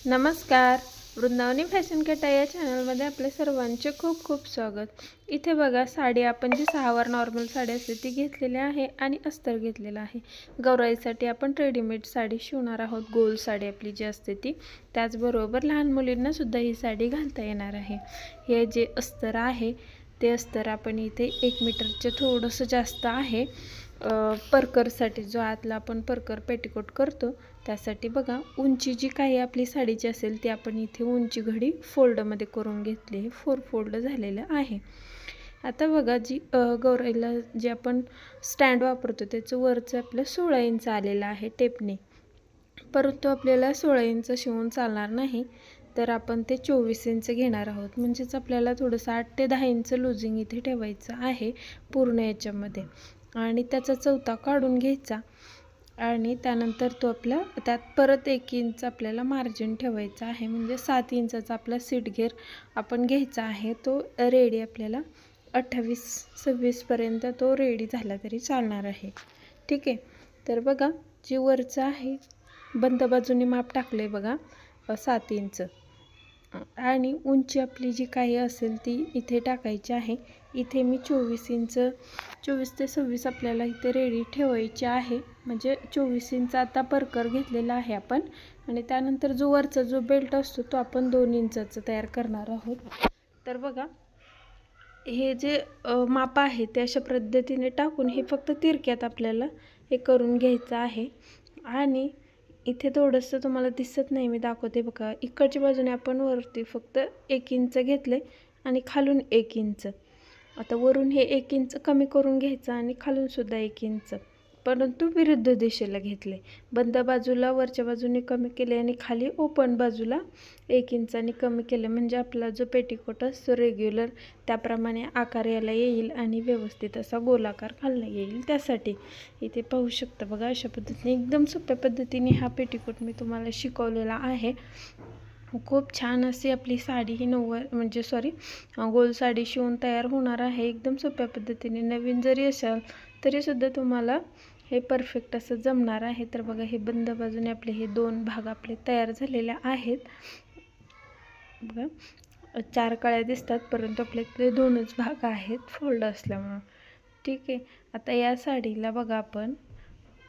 नमस्कार. वृंदावनी फॅशन कटा या चॅनलमध्ये आपले सर्वांचे खूप खूप स्वागत. इथे बघा साडी आपण जी 6 वर नॉर्मल साडी असते ती घेतलेली आहे आणि अस्तर घेतलेला आहे. गौराईसाठी आपण रेडीमेड साडी शिवणार आहोत. गोल साडी आपली जी असते ती. त्याचबरोबर लहान मुलींना सुद्धा ही साडी घालता येणार आहे. हे जे अस्तर आहे ते अस्तर आपण इथे 1 मीटरचे थोडंसं जास्त आहे. परकरसाठी जो आतला आपण परकर पेटीकोट करतो त्यासाठी बघा उंची जी काही आपली साडीची असेल ती आपण इथे उंची घडी फोल्डमध्ये करून घेतली. 4 फोल्ड झालेलं आहे. आता बघा जी गौराईला जे आपण स्टँड वापरतो त्याचं वरचं आपलं 16 इंच आलेलं आहे टेपने, परंतु आपल्याला 16 इंच शिवून चालणार नाही, तर आपण ते 24 इंच घेणार आहोत. म्हणजेच आपल्याला थोडंसं 8 ते 10 इंच लूजिंग इथे ठेवायचं आहे पूर्ण याच्यामध्ये. आणि त्याचा चौथा काढून घ्यायचा आणि त्यानंतर तो आपला त्यात परत 1 इंच आपल्याला मार्जिन ठेवायचा आहे. म्हणजे 7 इंचाचा आपला सीट घेर आपण घ्यायचा आहे. तो रेडी आपल्याला 28-26 पर्यंत तो रेडी झाला तरी चालणार आहे. ठीक आहे. तर बघा जी वरचं आहे बंद बाजूने माप टाकले बघा 7 इंच आणि उंची आपली जी काही असेल ती इथे टाकायची आहे. इथे मी 24 इंच 24 ते 26 आपल्याला इथे रेडी ठेवायची आहे. म्हणजे 24 इंच आता परकर घेतलेला आहे आपण आणि त्यानंतर जो वरचा जो बेल्ट असतो तो आपण 2 इंचाचा तयार करणार आहोत. तर बघा हे जे माप आहे ते अशा पद्धतीने टाकून हे फक्त तिरक्यात आपल्याला हे करून घ्यायचं आहे. आणि इथे थोडंसं तुम्हाला दिसत नाही, मी दाखवते बघा. इकडच्या बाजूने आपण वरती फक्त 1 इंच घेतले आणि खालून 1 इंच. आता वरून हे 1 इंच कमी करून घ्यायचं आणि खालून सुद्धा 1 इंच, परंतु विरुद्ध दिशेला घेतले. बंद बाजूला वरच्या बाजूने कमी केले आणि खाली ओपन बाजूला 1 इंचाने कमी केले. म्हणजे आपला जो पेटीकोट असतो रेग्युलर त्याप्रमाणे आकार यायला येईल आणि व्यवस्थित असा गोलाकार घालता येईल. त्यासाठी इथे पाहू शकता बघा अशा पद्धतीने एकदम सोप्या पद्धतीने हा पेटीकोट मी तुम्हाला शिकवलेला आहे. खूप छान अशी आपली साडी ही गोल साडी शिवून तयार होणार आहे एकदम सोप्या पद्धतीने. नवीन जरी असाल तरीसुद्धा तुम्हाला हे परफेक्ट असं जमणार आहे. तर बघा हे बंद बाजूने आपले हे 2 भाग आपले तयार झालेले आहेत. बघा 4 कळ्या दिसतात परंतु आपल्याकडे 2च भाग आहेत फोल्ड असल्यामुळं. ठीक आहे. आता या साडीला बघा आपण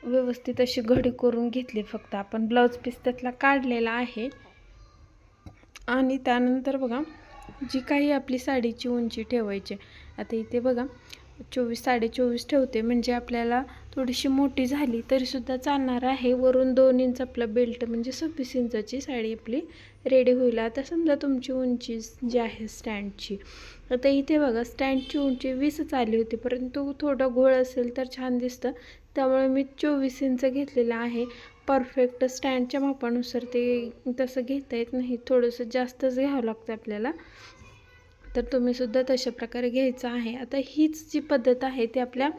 व्यवस्थित अशी घडी करून घेतली. फक्त आपण ब्लाऊज पीस त्यातला काढलेला आहे. आणि त्यानंतर बघा जी काही आपली साडीची उंची ठेवायची. आता इथे बघा 24-24.5 ठेवते म्हणजे आपल्याला थोडीशी मोठी झाली तरीसुद्धा चालणार आहे. वरून 2 इंच आपला बेल्ट म्हणजे 26 इंचाची साडी आपली रेडी होईल. आता समजा तुमची उंची जी आहे स्टँडची, आता इथे बघा स्टँडची उंची 20च आली होती, परंतु थोडं घोळ असेल तर छान दिसतं त्यामुळे मी 24 इंच घेतलेलं आहे. परफेक्ट स्टँडच्या मापानुसार ते तसं घेता येत नाही, थोडंसं जास्तच घ्यावं लागतं आपल्याला. तर तुम्हीसुद्धा तशा प्रकारे घ्यायचं आहे. आता हीच जी पद्धत आहे ती आपल्या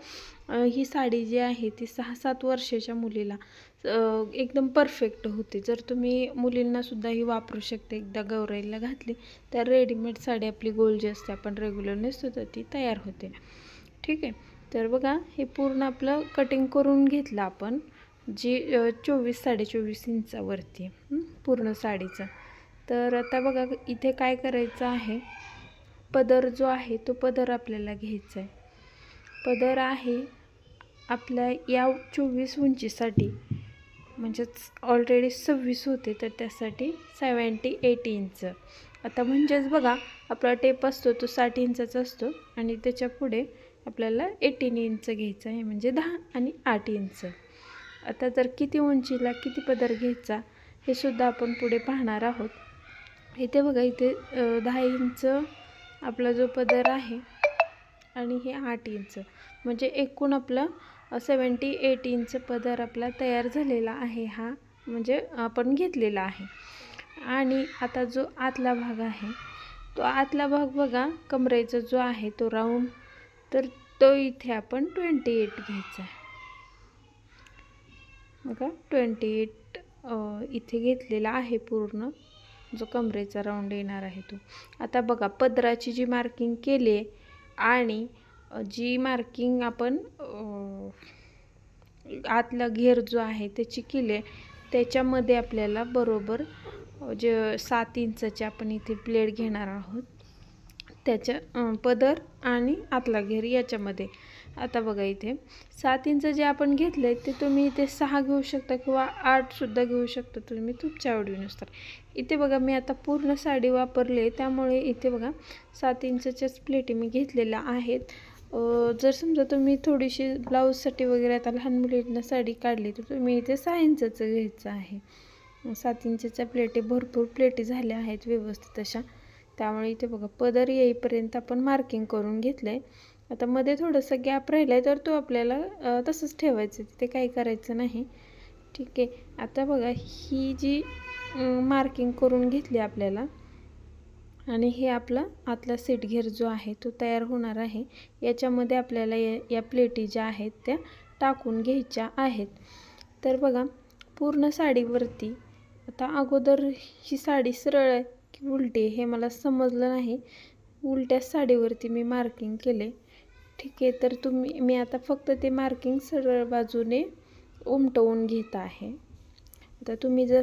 ही साडी जी आहे ती 6-7 वर्षाच्या मुलीला एकदम परफेक्ट होते. जर तुम्ही मुलींनासुद्धा ही वापरू शकते. एकदा गौराईला घातली तर रेडीमेड साडी आपली गोल जी असते आपण रेग्युलर नेसतो तर ती तयार होते. ठीक आहे. तर बघा हे पूर्ण आपलं कटिंग करून घेतलं आपण जी 24-24.5 इंचावरती पूर्ण साडीचं. तर आता बघा इथे काय करायचं आहे, पदर जो आहे तो पदर आपल्याला घ्यायचा आहे. पदर आहे आपल्या या 24 उंचीसाठी, म्हणजेच ऑलरेडी 26 होते तर त्यासाठी 78 इंच. आता म्हणजेच बघा आपला टेप असतो तो 60 इंचाचा असतो आणि त्याच्या पुढे आपल्याला 18 इंच घ्यायचं आहे म्हणजे 10 आणि 8 इंच. आता जर किती उंचीला किती पदर घ्यायचा हे सुद्धा आपण पुढे पाहणार आहोत. इथे बघा इथे 10 इंच आपला जो पदर आहे आणि हे 8 इंच म्हणजे एकूण आपला 78 इंच पदर आपला तयार झालेला आहे. हा म्हणजे आपण घेतलेला आहे. आणि आता जो आतला भाग आहे तो आतला भाग बघा कमरेचा जो आहे तो राऊंड, तर तो इथे आपण 28 घ्यायचा आहे. बघा 28 इथे घेतलेला आहे पूर्ण जो कमरेचा राऊंड येणार आहे तो. आता बघा पदराची जी मार्किंग केली आहे आणि जी मार्किंग आपण आतला घेर जो आहे त्याची केली आहे त्याच्यामध्ये आपल्याला बरोबर जे 7 इंचचे आपण इथे प्लेट घेणार आहोत, त्याच्या पदर आणि आतला घेर याच्यामध्ये. आता बघा इथे 7 इंच जे आपण घेतले ते तुम्ही इथे 6 घेऊ शकता किंवा 8 सुद्धा घेऊ शकता तुम्ही तुमच्या आवडीनुसार. इथे बघा मी आता पूर्ण साडी वापरले, त्यामुळे इथे बघा 7 इंचच्याच प्लेटी मी घेतलेल्या आहेत. जर समजा तुम्ही थोडीशी ब्लाऊजसाठी वगैरे आता लहान मुलींना साडी काढली तर तुम्ही इथे 6 इंचचं घ्यायचं आहे. 7 इंचच्या प्लेटी भरपूर प्लेटी झाल्या आहेत व्यवस्थित अशा, त्यामुळे इथे बघा पदर येईपर्यंत आपण मार्किंग करून घेतलं आहे. आता मध्ये थोडंसं गॅप राहिला आहे तर तो आपल्याला तसंच ठेवायचं, तिथे काही करायचं नाही. ठीक आहे. आता बघा ही जी मार्किंग करून घेतली आपल्याला आणि हे आपला आतला सेट घेर जो आहे तो तयार होणार आहे. याच्यामध्ये आपल्याला या प्लेटी ज्या आहेत त्या टाकून घ्यायच्या आहेत. तर बघा पूर्ण साडीवरती आता अगोदर ही साडी सरळ आहे की उलटी हे मला समजलं नाही, उलट्या साडीवरती मी मार्किंग केले. ठीक आहे. तर मी आता फक्त ते मार्किंग सरळ बाजूने उमटवून घेत आहे. आता तुम्ही जर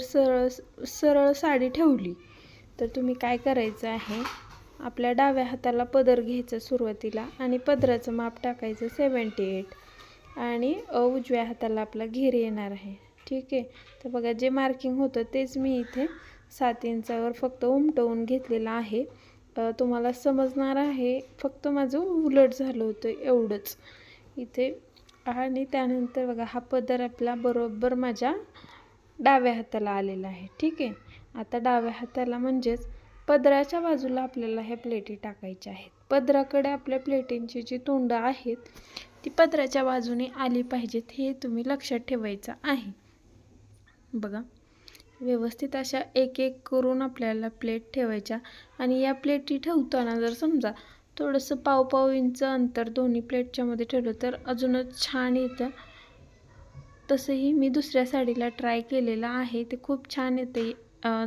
सरळ साडी ठेवली तर तुम्ही काय करायचं आहे, आपल्या डाव्या हाताला पदर घ्यायचा सुरुवातीला आणि पदराचं माप टाकायचं 78 आणि उजव्या हाताला आपला घेर येणार आहे. ठीक आहे. तर बघा जे मार्किंग होतं तेच मी इथे 7 इंचावर फक्त उमटवून घेतलेलं आहे. तुम्हाला समजणार आहे, फक्त माझं उलट झालं होतं एवढंच इथे. आणि त्यानंतर बघा हा पदर आपला बरोबर माझ्या डाव्या हाताला आलेला आहे. ठीक आहे. आता डाव्या हाताला म्हणजेच पदराच्या बाजूला आपल्याला ह्या प्लेटी टाकायच्या आहेत. पदराकडे आपल्या प्लेटींची जी तोंडं आहेत ती पदराच्या बाजूने आली पाहिजेत, हे तुम्ही लक्षात ठेवायचं आहे. बघा व्यवस्थित अशा एक एक करून आपल्याला प्लेट ठेवायच्या आणि या प्लेटी ठेवताना जर समजा थोडंसं पाव इंच अंतर दोन्ही प्लेटच्या मध्ये ठेवलं तर अजूनच छान येतं. तसंही मी दुसऱ्या साडीला ट्राय केलेलं आहे, ते खूप छान येते.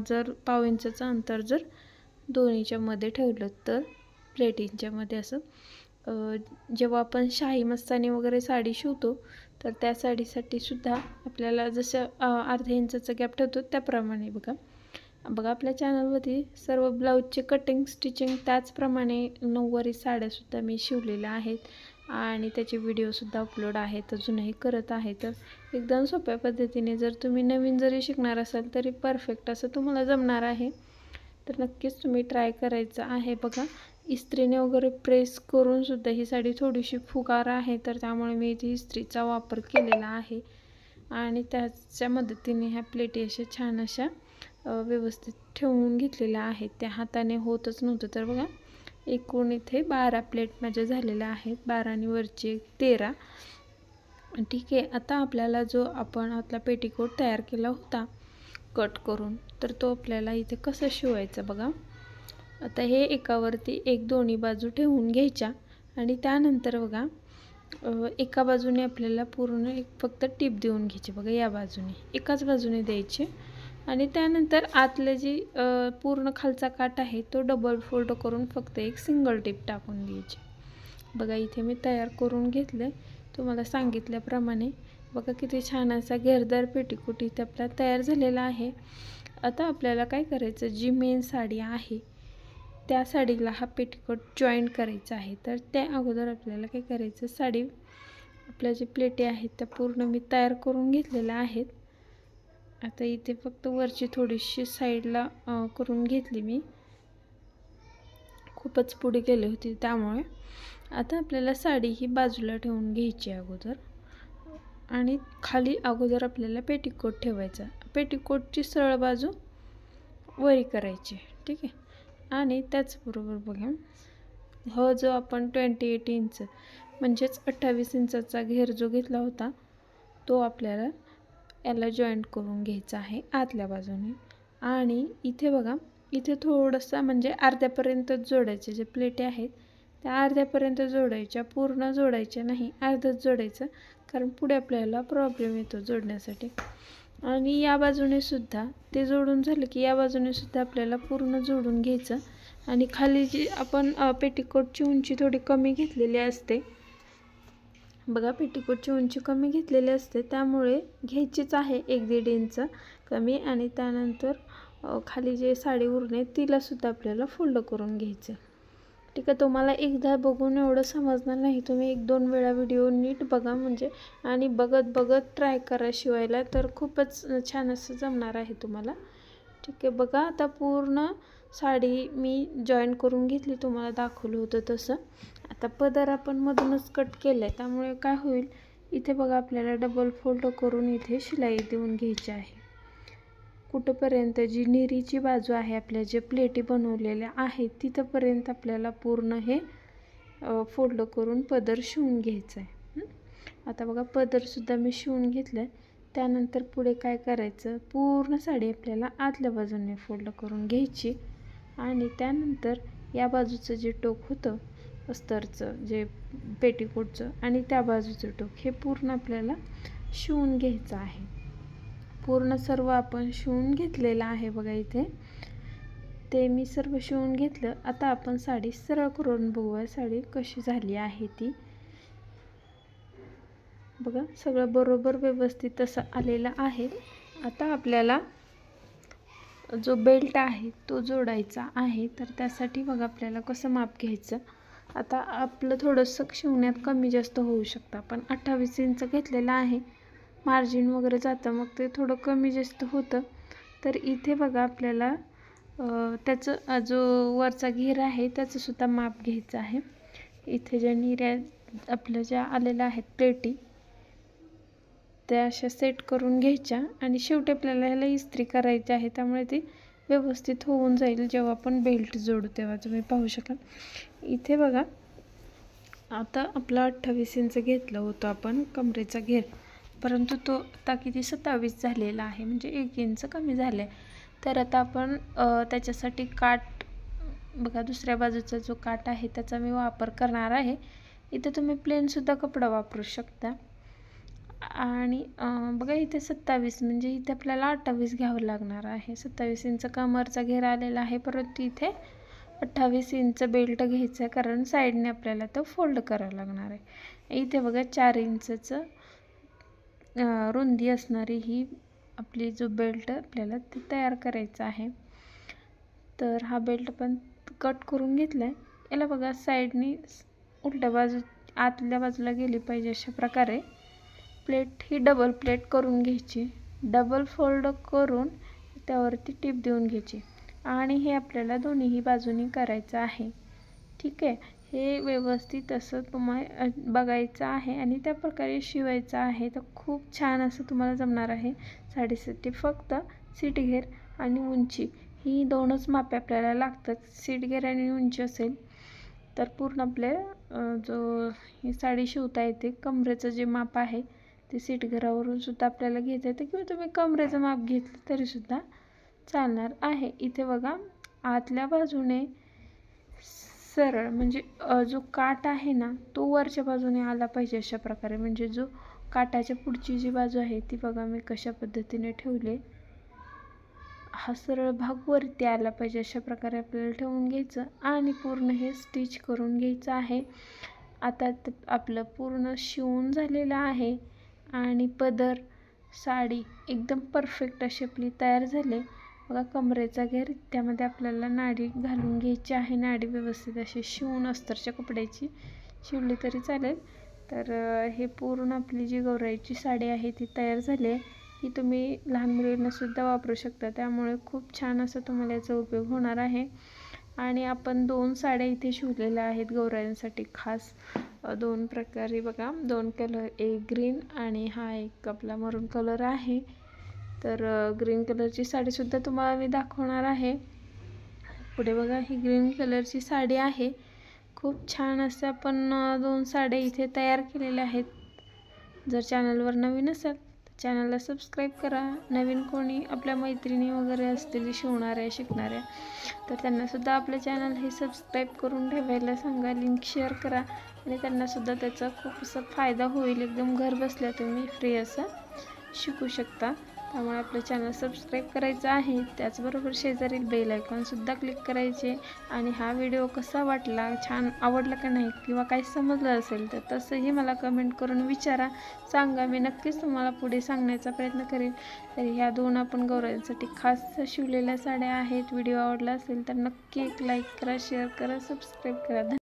जर पाव इंचाचं अंतर जर दोन्हीच्या मध्ये ठेवलं तर प्लेटींच्या मध्ये असं. जेव्हा आपण शाही मस्तानी वगैरे साडी शिवतो तर त्या साडीसाठी सुद्धा आपल्याला जसं अर्ध्या इंचाचा गॅप ठेवतो त्याप्रमाणे बघा आपल्या चॅनलवरती सर्व ब्लाऊजचे कटिंग स्टिचिंग त्याचप्रमाणे 9वारी साड्यासुद्धा मी शिवलेल्या आहेत आणि त्याचे व्हिडिओसुद्धा अपलोड आहेत, अजूनही करत आहे. तर एकदम सोप्या पद्धतीने जर तुम्ही नवीन जरी शिकणार असाल तरी परफेक्ट असं तुम्हाला जमणार आहे. तर नक्कीच तुम्ही ट्राय करायचं आहे. बघा इस्त्रीने वगैरे प्रेस करून सुद्धा ही साडी थोडीशी फुगार आहे, तर त्यामुळे मी इथे इस्त्रीचा वापर केलेला आहे आणि त्याच्या मदतीने ह्या प्लेटी अशा छान अशा व्यवस्थित ठेवून घेतलेल्या आहेत. त्या हाताने होतच नव्हतं. तर बघा एकूण इथे 12 प्लेट माझ्या झालेल्या आहेत, 12 आणि वरची 13. ठीक आहे. आता आपल्याला जो आपण आतला पेटीकोट तयार केला होता कट करून, तर तो आपल्याला इथे कसं शिवायचा बघा. आता हे एकावरती एक दोन्ही बाजू ठेवून घ्यायच्या आणि त्यानंतर बघा एका बाजूने आपल्याला पूर्ण एक फक्त टीप देऊन घ्यायची. बघा या बाजूने एकाच बाजूने द्यायचे आणि त्यानंतर आतले जी पूर्ण खालचा काट आहे तो डबल फोल्ड करून फक्त एक सिंगल टीप टाकून द्यायची. बघा इथे मी तयार करून घेतले तुम्हाला सांगितल्याप्रमाणे. बघा किती छान असा घेरदार पेटीकोट इथे आपला तयार झालेला आहे. आता आपल्याला काय करायचं, जी मेन साडी आहे त्या साडीला हा पेटीकोट जॉईंट करायचा आहे. तर त्या अगोदर आपल्याला काय करायचं, साडी आपल्या जे प्लेटी आहेत त्या पूर्ण मी तयार करून घेतलेल्या आहेत. आता इथे फक्त वरची थोडीशी साईडला करून घेतली मी, खूपच पुढे गेली होती त्यामुळे. आता आपल्याला साडी ही बाजूला ठेवून घ्यायची अगोदर आणि खाली अगोदर आपल्याला पेटीकोट ठेवायचा. पेटीकोटची सरळ बाजू वरी करायची. ठीक आहे. आणि त्याचबरोबर बघा जो आपण 28 इंच म्हणजेच 28 इंचाचा घेर जो घेतला होता तो आपल्याला याला जॉईंट करून घ्यायचा आहे आतल्या बाजूने. आणि इथे बघा इथे थोडंसं म्हणजे अर्ध्यापर्यंतच जोडायचे, जे प्लेटी आहेत त्या अर्ध्यापर्यंत जोडायच्या, पूर्ण जोडायच्या नाही, अर्धच जोडायचं, कारण पुढे आपल्याला प्रॉब्लेम येतो जोडण्यासाठी. आणि या बाजूने सुद्धा ते जोडून झालं की या बाजूने सुद्धा आपल्याला पूर्ण जोडून घ्यायचं. आणि खाली जी आपण पेटीकोटची उंची थोडी कमी घेतलेली असते बघा, पेटीकोटची उंची कमी घेतलेली असते त्यामुळे घ्यायचीच आहे 1-1.5 इंच कमी. आणि त्यानंतर खाली जे साडी उरणे तिलासुद्धा आपल्याला फोल्ड करून घ्यायचं. ठीक आहे, तुम्हाला एकदा बघून एवढं समजणार नाही, तुम्ही 1-2 वेळा व्हिडिओ नीट बघा म्हणजे आणि बघत ट्राय करा शिवायला, तर खूपच छान असं जमणार आहे तुम्हाला. ठीक आहे, बघा आता पूर्ण साडी मी जॉईन करून घेतली, तुम्हाला दाखवलं होतं तसं. आता पदर आपण मधूनच कट केलं आहे, त्यामुळे काय होईल, इथे बघा आपल्याला डबल फोल्ड करून इथे शिलाई देऊन घ्यायची आहे. कुठंपर्यंत जी निरीची बाजू आहे आपल्या जे प्लेटी बनवलेल्या आहेत तिथंपर्यंत आपल्याला पूर्ण हे फोल्ड करून पदर शिवून घ्यायचं आहे. आता बघा पदरसुद्धा मी शिवून घेतलं आहे. त्यानंतर पुढे काय करायचं, पूर्ण साडी आपल्याला आतल्या बाजूने फोल्ड करून घ्यायची आणि त्यानंतर या बाजूचं जे टोक होतं अस्तरचं जे पेटीकोटचं आणि त्या बाजूचं टोक हे पूर्ण आपल्याला शिवून घ्यायचं आहे. पूर्ण सर्व आपण शिवून घेतलेलं आहे बघा, इथे ते मी सर्व शिवून घेतलं. आता आपण साडी सरळ करून बघूया साडी कशी झाली आहे ती. बघा सगळं बरोबर व्यवस्थित असं आलेलं आहे. आता आपल्याला जो बेल्ट आहे तो जोडायचा आहे, तर त्यासाठी बघा आपल्याला कसं माप घ्यायचं. आता आपलं थोडंसं शिवण्यात कमी जास्त होऊ शकतं, पण 28 इंच घेतलेलं आहे, मार्जिन वगैरे जातं मग ते थोडं कमी जास्त होतं. तर इथे बघा आपल्याला त्याचं जो वरचा घेर आहे त्याचंसुद्धा माप घ्यायचं आहे. इथे ज्या निऱ्या आपल्या ज्या आलेल्या आहेत प्लेटी त्या अशा सेट करून घ्यायच्या आणि शेवटी आपल्याला ह्याला इस्त्री करायची आहे, त्यामुळे ती व्यवस्थित होऊन जाईल जेव्हा आपण बेल्ट जोडू तेव्हा. तुम्ही पाहू शकाल इथे बघा, आता आपला 28 इंच घेतलं होतं आपण कमरेचा घेर, परंतु तो आता किती 27 झालेला आहे, म्हणजे 1 इंच कमी झालं आहे. तर आता आपण त्याच्यासाठी काठ बघा, दुसऱ्या बाजूचा जो काठ आहे त्याचा मी वापर करणार आहे. इथे तुम्ही प्लेनसुद्धा कपडा वापरू शकता. आणि बघा इथे 27 म्हणजे इथे आपल्याला 28 घ्यावं लागणार आहे. 27 इंच कमरचा घेर आलेला आहे, परंतु इथे 28 इंच बेल्ट घ्यायचं आहे, कारण साईडने आपल्याला तो फोल्ड करावं लागणार आहे. इथे बघा 4 इंचचं रुंदी असणारी ही आपली जो बेल्ट आपल्याला ते तयार करायचा आहे. तर हा बेल्ट पण कट करून घेतला आहे. याला बघा साईडनी उलट्या बाजू आतल्या बाजूला गेली पाहिजे अशा प्रकारे प्लेट ही डबल प्लेट करून घ्यायची. डबल फोल्ड करून त्यावरती टीप देऊन घ्यायची आणि हे आपल्याला दोन्हीही बाजूनी करायचं आहे. ठीक आहे, हे व्यवस्थित असं तुम्हाला बघायचं आहे आणि त्या प्रकारे शिवायचं आहे. तर खूप छान असं तुम्हाला जमणार आहे. साडीसाठी फक्त सीट घेर आणि उंची ही 2च मापे आपल्याला लागतात. सीट घेर आणि उंची असेल तर पूर्ण आपले जो ही साडी शिवता येते. कमरेचं जे माप आहे ते सीट घरावरून सुद्धा आपल्याला घेता येते किंवा तुम्ही कमरेचं माप घेतलं तरीसुद्धा चालणार आहे. इथे बघा आतल्या बाजूने सरळ म्हणजे जो काठ आहे ना तो वरच्या बाजूने आला पाहिजे अशा प्रकारे, म्हणजे जो काठाच्या पुढची जी बाजू आहे ती बघा मी कशा पद्धतीने ठेवले, हा सरळ भाग वरती आला पाहिजे अशा प्रकारे आपल्याला ठेवून घ्यायचं आणि पूर्ण हे स्टिच करून घ्यायचं आहे. आता आपलं पूर्ण शिवून झालेलं आहे आणि पदर साडी एकदम परफेक्ट अशी आपली तयार झाली. बघा कमरेचा घेर त्यामध्ये आपल्याला नाडी घालून घ्यायची आहे. नाडी व्यवस्थित अशी शिवून अस्तरच्या कपड्याची शिवली तरी चालेल. तर हे पूर्ण आपली जी गौराईची साडी आहे ती तयार झाली आहे. ही तुम्ही लहान मुलींनासुद्धा वापरू शकता, त्यामुळे खूप छान असं तुम्हाला याचा उपयोग होणार आहे. आणि आपण 2 साड्या इथे शिवलेल्या आहेत गौराईंसाठी खास 2 प्रकारे बघा, 2 कलर, एक ग्रीन आणि हा एक आपला मरून कलर आहे. तर ग्रीन कलरची साडीसुद्धा तुम्हाला मी दाखवणार आहे. पुढे बघा ही ग्रीन कलरची साडी आहे. खूप छान असं आपण 2 साड्या इथे तयार केलेल्या आहेत. जर चॅनलवर नवीन असाल तर चॅनलला सबस्क्राईब करा. नवीन कोणी आपल्या मैत्रिणी वगैरे असतील शिवणाऱ्या शिकणाऱ्या तर त्यांनासुद्धा आपलं चॅनल हे सबस्क्राईब करून ठेवायला सांगा. लिंक शेअर करा आणि त्यांनासुद्धा त्याचा खूप असा फायदा होईल. एकदम घर बसल्या तुम्ही फ्री असं शिकू शकता. त्यामुळे आपलं चॅनल सबस्क्राईब करायचं आहे. त्याचबरोबर शेजारील बेल आयकॉनसुद्धा क्लिक करायचे. आणि हा व्हिडिओ कसा वाटला, छान आवडला का नाही, किंवा काही समजलं असेल तर तसंही मला कमेंट करून विचारा, सांगा. मी नक्कीच तुम्हाला पुढे सांगण्याचा प्रयत्न करेन. तर ह्या 2 आपण गौराईसाठी खास शिवलेल्या साड्या आहेत. व्हिडिओ आवडला असेल तर नक्की एक लाईक करा, शेअर करा, सबस्क्राईब करा.